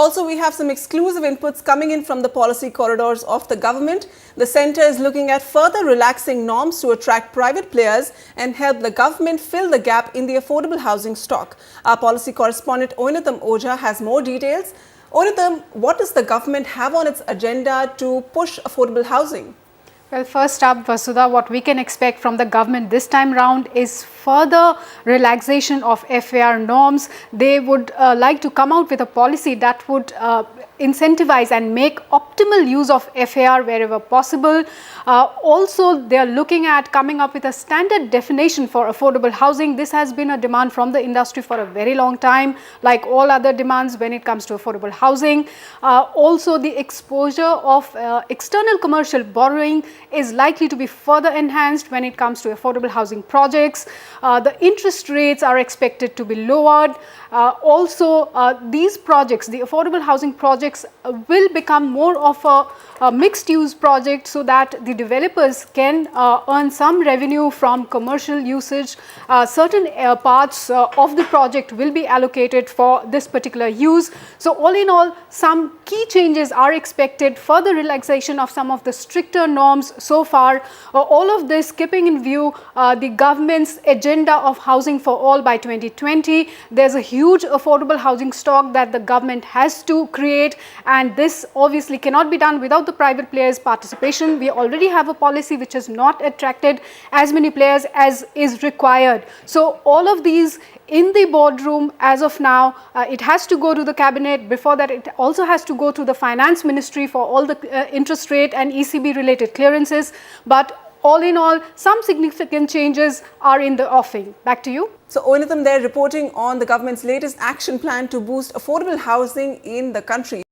Also, we have some exclusive inputs coming in from the policy corridors of the government. The centre is looking at further relaxing norms to attract private players and help the government fill the gap in the affordable housing stock. Our policy correspondent Oinatham Oja has more details. Oinatham, what does the government have on its agenda to push affordable housing? Well, first up, Vasudha, what we can expect from the government this time round is further relaxation of FAR norms. They would like to come out with a policy that would incentivize and make optimal use of FAR wherever possible. Also, they are looking at coming up with a standard definition for affordable housing. This has been a demand from the industry for a very long time, like all other demands when it comes to affordable housing. Also, the exposure of external commercial borrowing is likely to be further enhanced when it comes to affordable housing projects. The interest rates are expected to be lowered. These projects, the affordable housing projects, will become more of a mixed use project so that the developers can earn some revenue from commercial usage. Certain parts of the project will be allocated for this particular use. So all in all, some key changes are expected, further relaxation of some of the stricter norms so far. All of this keeping in view the government's agenda of housing for all by 2020. There's a huge affordable housing stock that the government has to create, and this obviously cannot be done without the private players' participation. We already have a policy which has not attracted as many players as is required. So all of these in the boardroom as of now, it has to go to the cabinet. Before that, it also has to go to the finance ministry for all the interest rate and ECB related clearances. But all in all, some significant changes are in the offing. Back to you. So Oinatham there reporting on the government's latest action plan to boost affordable housing in the country.